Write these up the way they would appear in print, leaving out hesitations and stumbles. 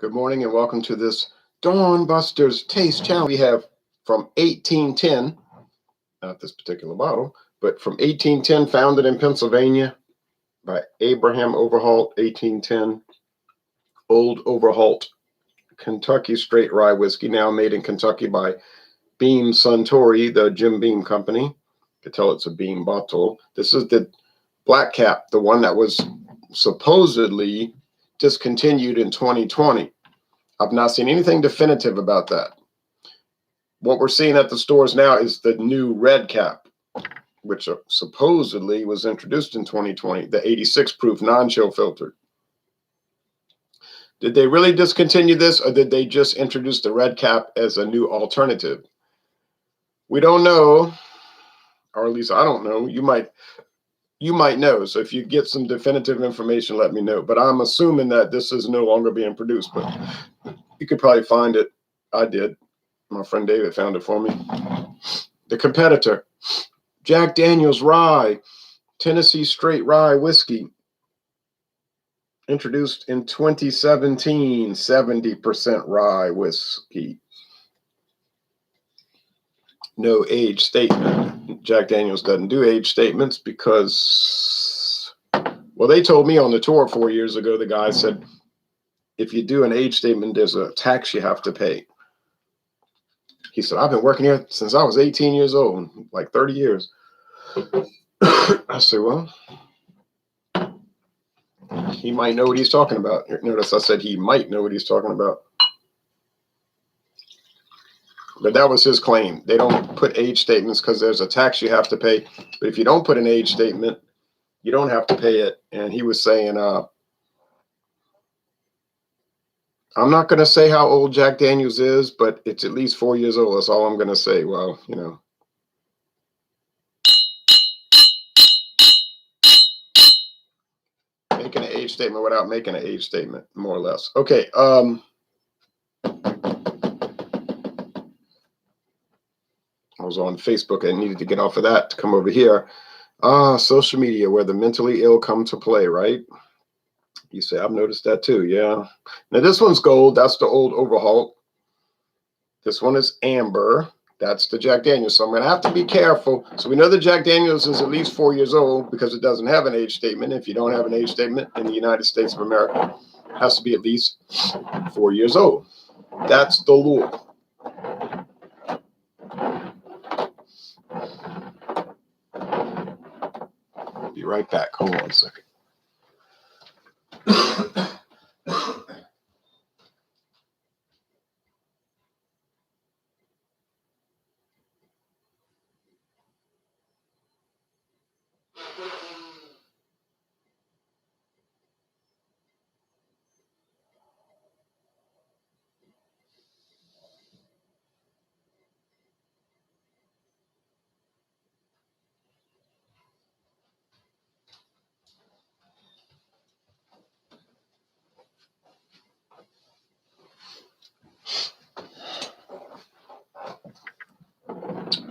Good morning and welcome to this Dawn Busters Taste Challenge. We have from 1810, not this particular bottle, but from 1810, founded in Pennsylvania by Abraham Overholt, 1810, Old Overholt, Kentucky straight rye whiskey, now made in Kentucky by Beam Suntory, the Jim Beam company. You can tell it's a Beam bottle. This is the black cap, the one that was supposedly discontinued in 2020. I've not seen anything definitive about that. What we're seeing at the stores now is the new red cap, which supposedly was introduced in 2020, the 86 proof non-chill filtered. Did they really discontinue this, or did they just introduce the red cap as a new alternative? We don't know, or at least I don't know. You might know. So if you get some definitive information, let me know. But I'm assuming that this is no longer being produced, but you could probably find it. I did. My friend David found it for me. The competitor, Jack Daniel's Rye, Tennessee Straight Rye Whiskey, introduced in 2017, 70% rye whiskey. No age statement. Jack Daniel's doesn't do age statements because, well, they told me on the tour 4 years ago, the guy said, if you do an age statement, there's a tax you have to pay. He said, I've been working here since I was 18 years old, like 30 years. I said, well, he might know what he's talking about. Notice I said he might know what he's talking about. But that was his claim. They don't put age statements because there's a tax you have to pay. But if you don't put an age statement, you don't have to pay it. And he was saying, I'm not going to say how old Jack Daniels is, but it's at least 4 years old. That's all I'm going to say. Well, you know. Making an age statement without making an age statement, more or less. Okay. I was on Facebook and needed to get off of that to come over here. Social media, where the mentally ill come to play, right? You say, I've noticed that too, yeah. Now this one's gold. That's the Old Overholt. This one is amber. That's the Jack Daniels. So I'm going to have to be careful. So we know the Jack Daniels is at least 4 years old because it doesn't have an age statement. If you don't have an age statement in the United States of America, it has to be at least 4 years old. That's the law. Be right back. Hold on a second.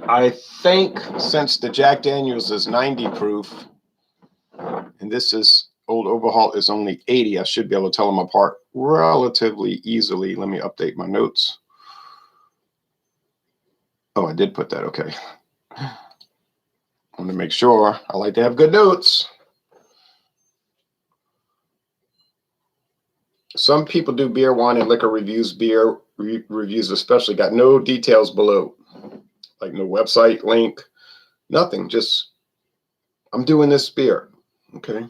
I think since the Jack Daniels is 90 proof, and this is Old Overholt is only 80, I should be able to tell them apart relatively easily. Let me update my notes. Oh, I did put that. Okay. I want to make sure. I like to have good notes. Some people do beer, wine, and liquor reviews. Beer reviews especially got no details below. Like no website link, nothing. Just, I'm doing this beer. Okay.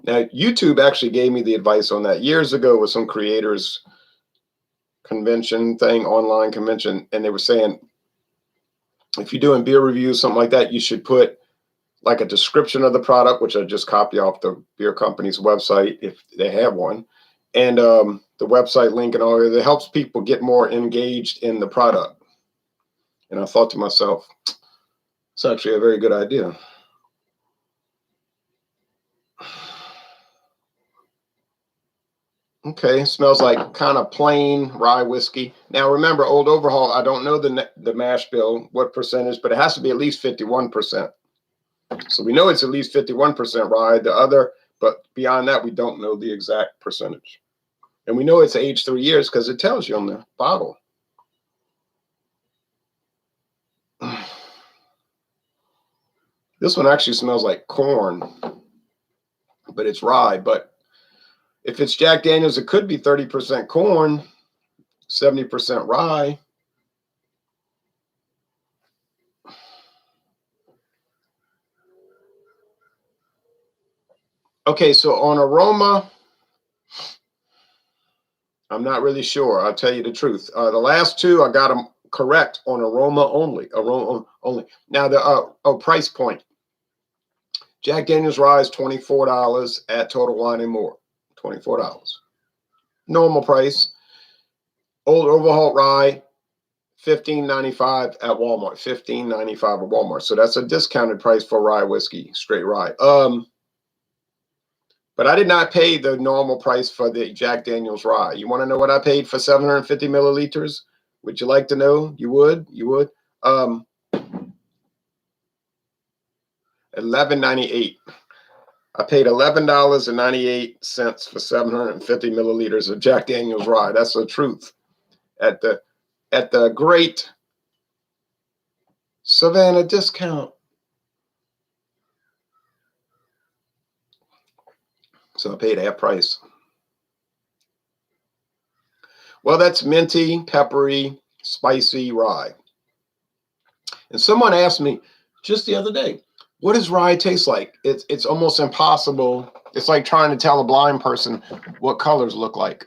Now, YouTube actually gave me the advice on that years ago with some creators convention thing, online convention. And they were saying, if you're doing beer reviews, something like that, you should put like a description of the product, which I just copy off the beer company's website if they have one. And the website link and all that helps people get more engaged in the product. And I thought to myself, it's actually a very good idea. Okay, smells like kind of plain rye whiskey. Now remember, Old Overholt, I don't know the mash bill, what percentage, but it has to be at least 51%. So we know it's at least 51% rye. The other, but beyond that, we don't know the exact percentage. And we know it's aged 3 years because it tells you on the bottle. This one actually smells like corn, but it's rye. But if it's Jack Daniels, it could be 30% corn, 70% rye. Okay, so on aroma, I'm not really sure. I'll tell you the truth. The last two, I got them correct on aroma only. Aroma only. Now the price point. Jack Daniels rye is $24 at Total Wine and More. $24. Normal price. Old Overholt rye, $15.95 at Walmart. $15.95 at Walmart. So that's a discounted price for rye whiskey, straight rye. But I did not pay the normal price for the Jack Daniels rye. You want to know what I paid for 750 milliliters? Would you like to know? You would? You would? $11.98. I paid $11.98 for 750 milliliters of Jack Daniels rye. That's the truth. At the great Savannah discount. So I paid that price. Well, that's minty, peppery, spicy rye. And someone asked me just the other day, what does rye taste like? It's almost impossible. It's like trying to tell a blind person what colors look like.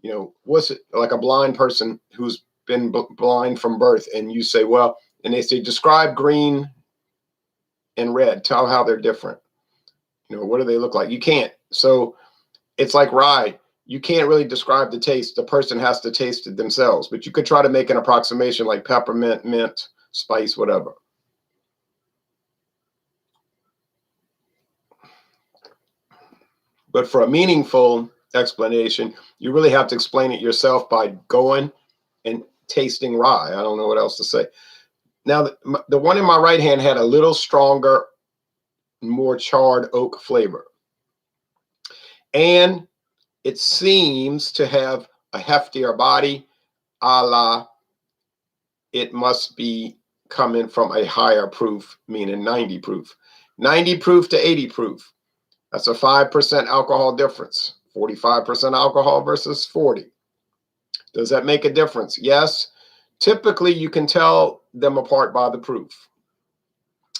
You know, what's it like a blind person who's been blind from birth, and you say, well, and they say, describe green and red. Tell how they're different. You know, what do they look like? You can't. So it's like rye. You can't really describe the taste. The person has to taste it themselves. But you could try to make an approximation like peppermint, mint, spice, whatever. But for a meaningful explanation, you really have to explain it yourself by going and tasting rye. I don't know what else to say. Now, the one in my right hand had a little stronger, more charred oak flavor. And it seems to have a heftier body, a la it must be coming from a higher proof, meaning 90 proof. 90 proof to 80 proof. That's a 5% alcohol difference. 45% alcohol versus 40. Does that make a difference? Yes. Typically, you can tell them apart by the proof.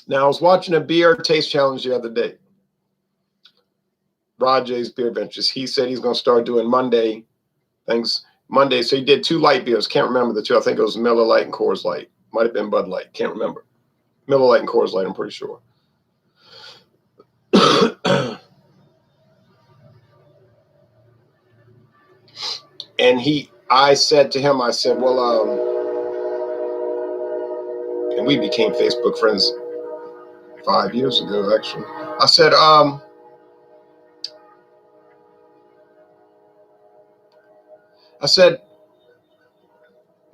Now, I was watching a beer taste challenge the other day. Rod J's Beer Ventures. He said he's going to start doing Monday. Monday. So he did 2 light beers. Can't remember the 2. I think it was Miller Lite and Coors Light. Might have been Bud Light. Can't remember. Miller Lite and Coors Light, I'm pretty sure. And I said to him, I said, well, and we became Facebook friends 5 years ago, actually. I said,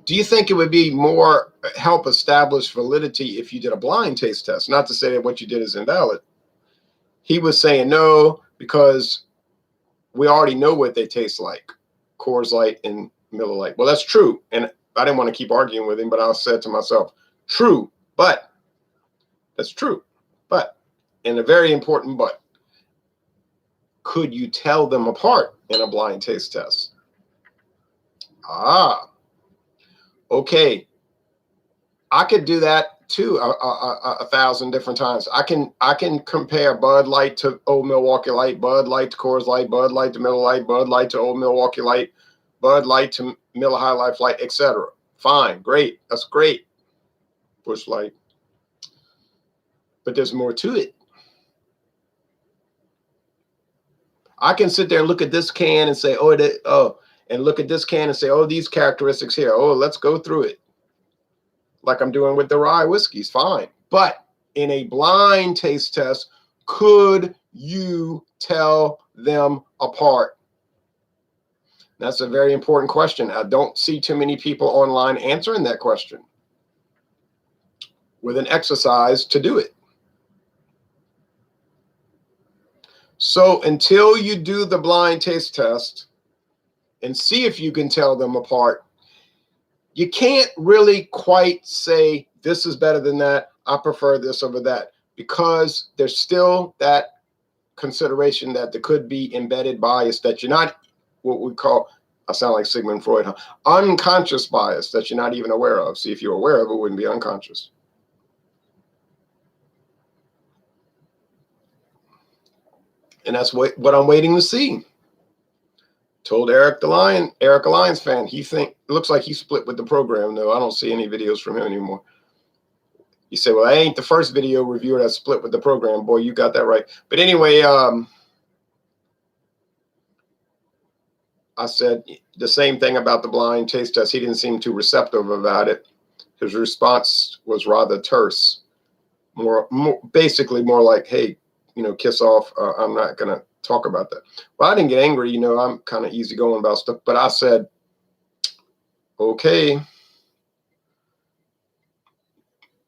do you think it would be more help establish validity if you did a blind taste test? Not to say that what you did is invalid. He was saying no, because we already know what they taste like, Coors Light and Miller Lite. Well, that's true. And I didn't want to keep arguing with him, but I said to myself, true, but that's true. But, and a very important but, could you tell them apart in a blind taste test? Okay. I could do that too 1,000 different times. I can compare Bud Light to Old Milwaukee Light, Bud Light to Coors Light, Bud Light to Miller Lite, Bud Light to Old Milwaukee Light, Bud Light to Miller High Life Light, etc. Fine, great, that's great. Busch Light, but there's more to it. I can sit there and look at this can and say, and look at this can and say, oh, these characteristics here. Oh, let's go through it. Like I'm doing with the rye whiskeys, fine. But in a blind taste test, could you tell them apart? That's a very important question. I don't see too many people online answering that question with an exercise to do it. So until you do the blind taste test and see if you can tell them apart. You can't really quite say this is better than that. I prefer this over that, because there's still that consideration that there could be embedded bias that you're not, what we call, I sound like Sigmund Freud, huh? Unconscious bias that you're not even aware of. See, if you're aware of it, it wouldn't be unconscious. And that's what I'm waiting to see. Told Eric the Lions fan, it looks like he split with the program, though. I don't see any videos from him anymore. You say, well, I ain't the first video reviewer that split with the program. Boy, you got that right. But anyway, I said the same thing about the blind taste test. He didn't seem too receptive about it. His response was rather terse, basically more like, hey, kiss off. I'm not going to talk about that. Well, I didn't get angry. I'm kind of easygoing about stuff, but I said, okay.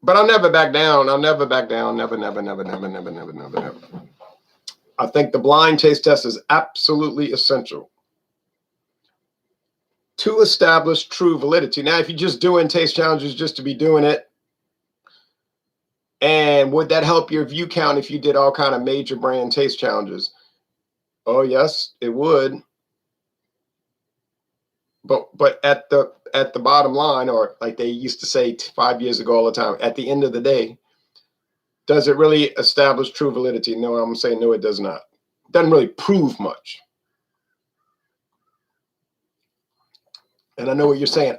But I'll never back down. I'll never back down. Never, never, never, never, never, never, never, never. I think the blind taste test is absolutely essential to establish true validity. Now, if you're just doing taste challenges just to be doing it, and would that help your view count if you did all kind of major brand taste challenges? Oh, yes, it would. But at the bottom line, or like they used to say 5 years ago all the time, at the end of the day, does it really establish true validity? No, I'm saying no, it does not. It doesn't really prove much. And I know what you're saying.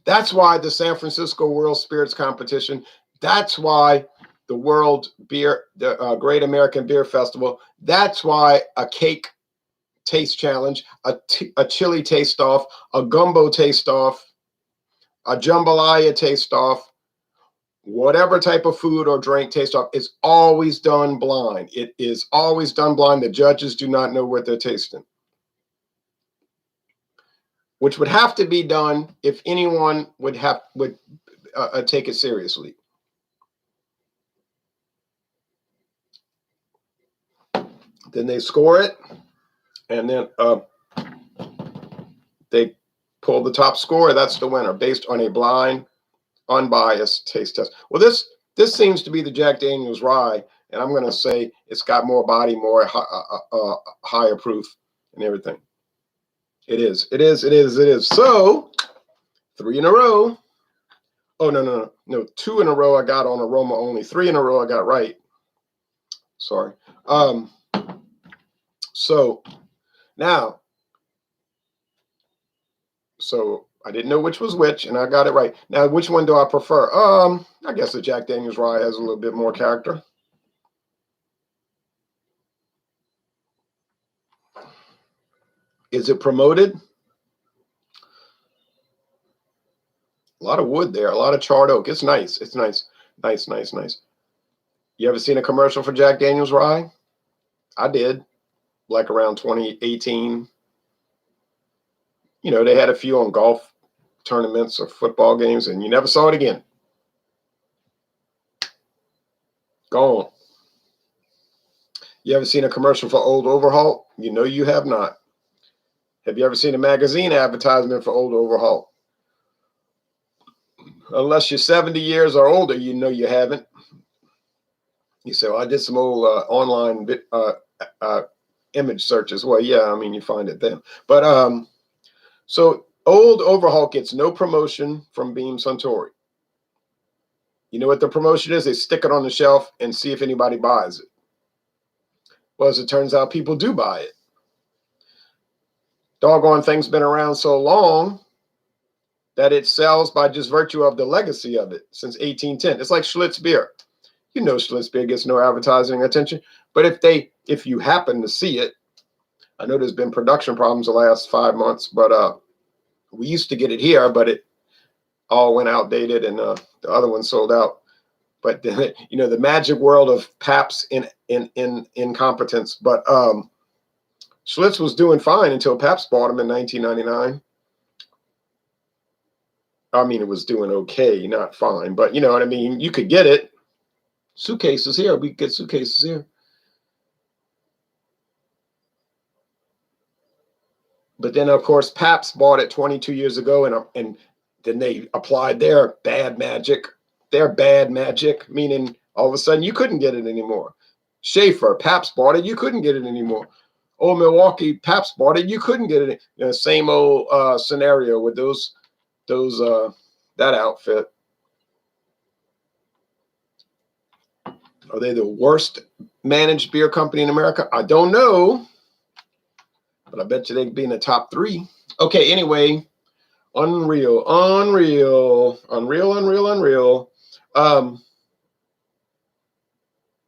That's why the San Francisco World Spirits Competition, that's why the World Beer, the Great American Beer Festival, that's why a cake taste challenge, a chili taste off, a gumbo taste off, a jambalaya taste off, whatever type of food or drink taste off is always done blind. It is always done blind. The judges do not know what they're tasting, which would have to be done if anyone would take it seriously. Then they score it, and then they pull the top score. That's the winner, based on a blind, unbiased taste test. Well, this seems to be the Jack Daniel's Rye, and I'm going to say it's got more body, more higher proof, and everything. It is. So 3 in a row. Oh, no. 2 in a row I got on aroma only. 3 in a row I got right. Sorry. So now, so I didn't know which was which, and I got it right. Now, which one do I prefer? I guess the Jack Daniel's Rye has a little bit more character. Is it promoted? A lot of wood there, a lot of charred oak. It's nice. It's nice. Nice. You ever seen a commercial for Jack Daniel's Rye? I did, like around 2018. They had a few on golf tournaments or football games, and you never saw it again. Gone. You ever seen a commercial for Old Overholt? You have not. Have you ever seen a magazine advertisement for Old Overholt? Unless you're 70 years or older, you haven't. You say, well, I did some old online image searches. Well, yeah, I mean, you find it then. But so Old Overholt gets no promotion from Beam Suntory. You know what the promotion is? They stick it on the shelf and see if anybody buys it. Well, as it turns out, people do buy it. Doggone thing's been around so long that it sells by just virtue of the legacy of it since 1810. It's like Schlitz beer. Schlitz beer gets no advertising attention. But if you happen to see it, I know there's been production problems the last 5 months, but we used to get it here, but it all went outdated, and the other one sold out. But the magic world of Pabst in incompetence. But Schlitz was doing fine until Pabst bought him in 1999. I mean, it was doing okay, not fine, but you know what I mean? You could get it. Suitcases here. We could get suitcases here. But then, of course, Pabst bought it 22 years ago, and then they applied their bad magic. Their bad magic, meaning all of a sudden you couldn't get it anymore. Schaefer, Pabst bought it, you couldn't get it anymore. Old Milwaukee, Pabst bought it, you couldn't get it. Same old scenario with that outfit. Are they the worst managed beer company in America? I don't know, but I bet you they'd be in the top 3. Okay, anyway, unreal.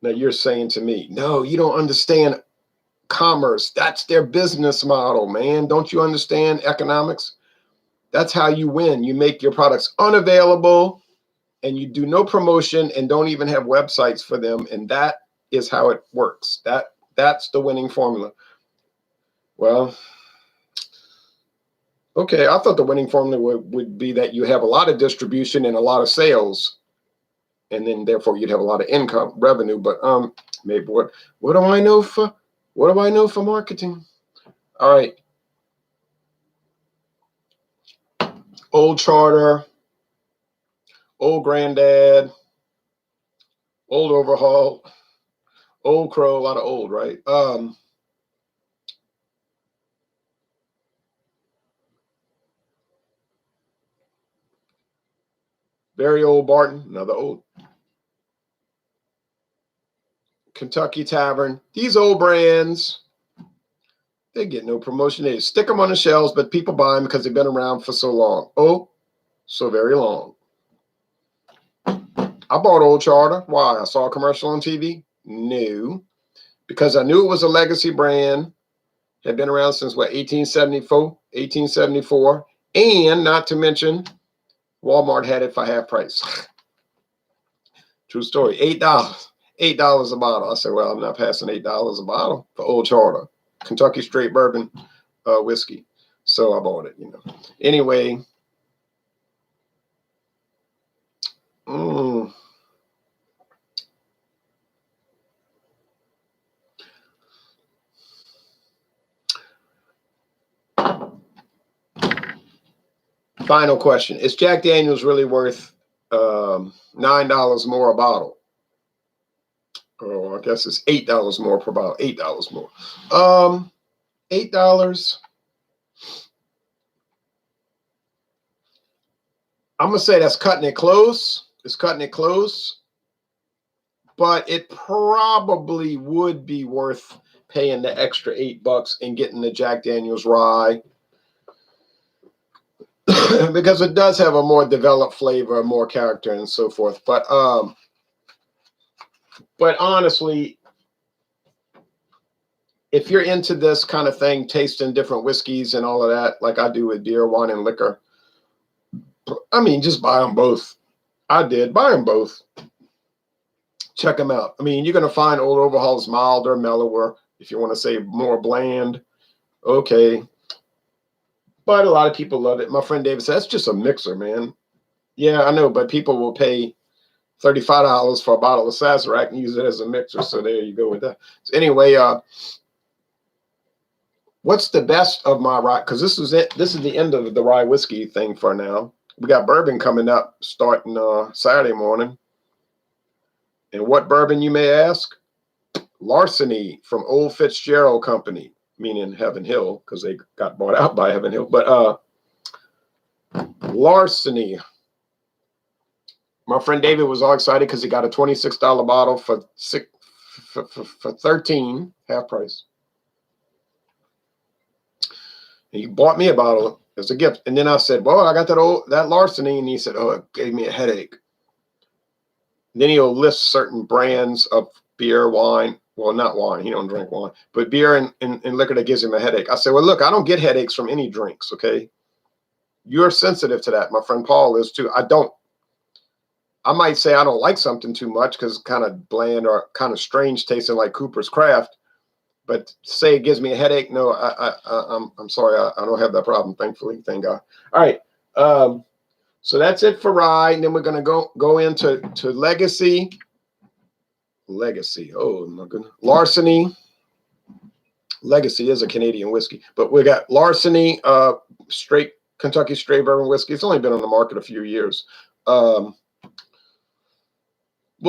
Now you're saying to me, no, you don't understand commerce. That's their business model, man. Don't you understand economics? That's how you win. You make your products unavailable and you do no promotion and don't even have websites for them. And that is how it works. That's the winning formula. Well, okay, I thought the winning formula would be that you have a lot of distribution and a lot of sales, and then therefore you'd have a lot of income, revenue. But maybe what do I know for marketing? All right. Old Charter, Old Granddad, Old Overholt, Old Crow, a lot of old, right? Very Old Barton, another old. Kentucky Tavern. These old brands, they get no promotion. They stick them on the shelves, but people buy them because they've been around for so long. Oh, so very long. I bought Old Charter. Why? I saw a commercial on TV? No. Because I knew it was a legacy brand. Had been around since, what, 1874? And not to mention, Walmart had it for half price. True story. $8. $8 a bottle. I said, well, I'm not passing $8 a bottle for Old Charter. Kentucky straight bourbon whiskey. So I bought it, Anyway. Final question. Is Jack Daniels really worth $9 more a bottle? Oh, I guess it's $8 more per bottle. $8 more. $8. I'm gonna say that's cutting it close. It's cutting it close, but it probably would be worth paying the extra $8 and getting the Jack Daniels rye because it does have a more developed flavor, more character, and so forth. But honestly, if you're into this kind of thing, tasting different whiskeys and all of that, like I do with beer, wine, and liquor, I mean, just buy them both. I did. Buy them both. Check them out. I mean, you're going to find Old Overholt's milder, mellower. If you want to say more bland, okay. But a lot of people love it. My friend David said, that's just a mixer, man. Yeah, I know, but people will pay $35 for a bottle of Sazerac and use it as a mixer. So there you go with that. So anyway, what's the best of my rye? Because this is it. This is the end of the rye whiskey thing for now. We got bourbon coming up starting Saturday morning. And what bourbon, you may ask? Larceny from Old Fitzgerald Company, meaning Heaven Hill, because they got bought out by Heaven Hill. But Larceny. My friend David was all excited because he got a $26 bottle for $13, half price. And he bought me a bottle as a gift. And then I said, well, I got that Larceny. And he said, oh, it gave me a headache. And then he'll list certain brands of beer, wine. Well, not wine. He don't drink wine. But beer and liquor that gives him a headache. I said, well, look, I don't get headaches from any drinks, okay? You're sensitive to that. My friend Paul is too. I might say I don't like something too much because it's kind of bland or kind of strange tasting like Cooper's Craft. But say it gives me a headache. No, I'm sorry. I don't have that problem, thankfully. Thank God. All right. So that's it for rye. And then we're going to go into legacy. Legacy. Oh, my goodness. Larceny. Legacy is a Canadian whiskey, but we got Larceny, straight Kentucky straight bourbon whiskey. It's only been on the market a few years. We'll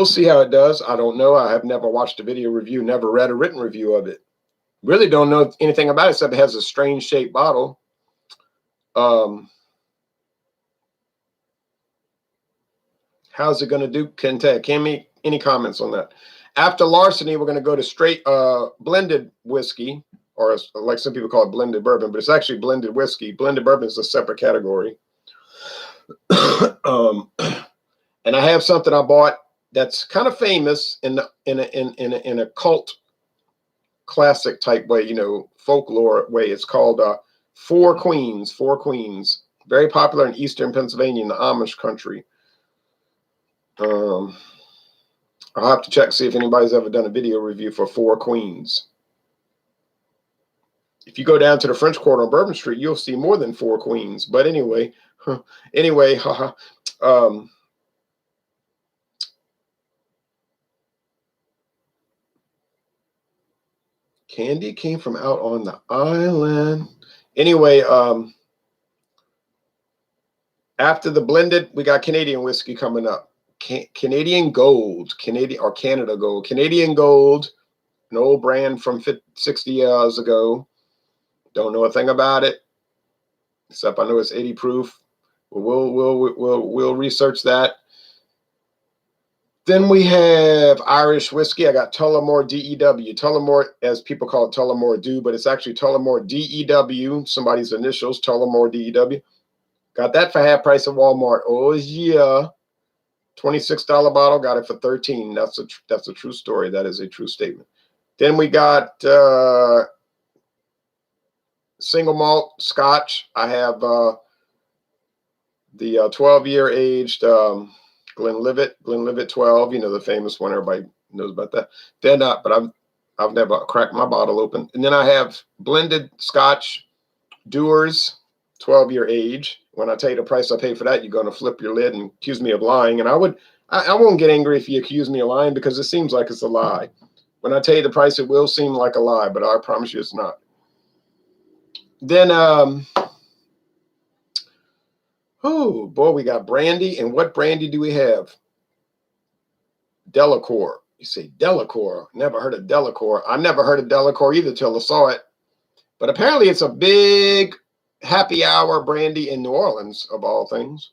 see how it does. I don't know. I have never watched a video review, never read a written review of it. Really don't know anything about it except it has a strange shaped bottle. How's it going to do? Can any comments on that? After Larceny, we're going to go to straight blended whiskey, or like some people call it blended bourbon, but it's actually blended whiskey. Blended bourbon is a separate category. And I have something I bought that's kind of famous in a cult classic type way, you know, folklore way. It's called Four Queens. Four Queens, very popular in eastern Pennsylvania in the Amish country. I'll have to check, see if anybody's ever done a video review for Four Queens. If you go down to the French Quarter on Bourbon Street, you'll see more than Four Queens. But anyway, Candy came from out on the island. Anyway, after the blended, we got Canadian whiskey coming up. Canadian Gold, Canada Gold. Canadian Gold, an old brand from 60 years ago. Don't know a thing about it, except I know it's 80 proof. We'll research that. Then we have Irish whiskey. I got Tullamore DEW. Tullamore, as people call it, Tullamore Dew, but it's actually Tullamore DEW. Somebody's initials, Tullamore DEW. Got that for half price at Walmart. Oh yeah. $26 bottle, got it for $13. That's a true story. That is a true statement. Then we got single malt Scotch. I have the 12-year aged Glenlivet 12. You know, the famous one. Everybody knows about that. Then, but I've never cracked my bottle open. And then I have blended Scotch Dewar's 12-year age. When I tell you the price I paid for that, you're going to flip your lid and accuse me of lying. And I won't get angry if you accuse me of lying, because it seems like it's a lie. When I tell you the price, it will seem like a lie, but I promise you it's not. Then, oh boy, we got brandy. And what brandy do we have? Delacour. You say Delacour. Never heard of Delacour. I never heard of Delacour either till I saw it. But apparently it's a big happy hour brandy in New Orleans, of all things.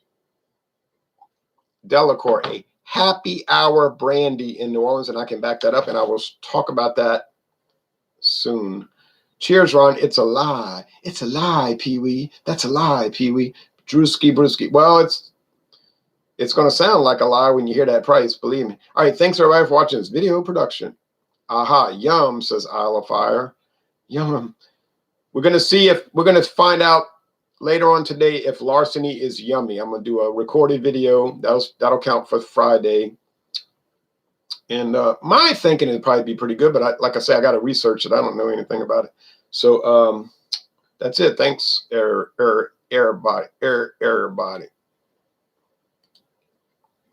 Delacour, a happy hour brandy in New Orleans, and I can back that up, and I will talk about that soon. Cheers, Ron. It's a lie. It's a lie, Pee-wee. That's a lie, Pee-wee. Brewski. Well, it's going to sound like a lie when you hear that price, believe me. All right, thanks everybody for watching this video production. Aha, yum, says Isle of Fire. Yum. We're going to find out later on today if Larceny is yummy. I'm going to do a recorded video. That'll count for Friday. And my thinking it'd probably be pretty good, but like I say, I got to research it. I don't know anything about it. So that's it. Thanks, everybody.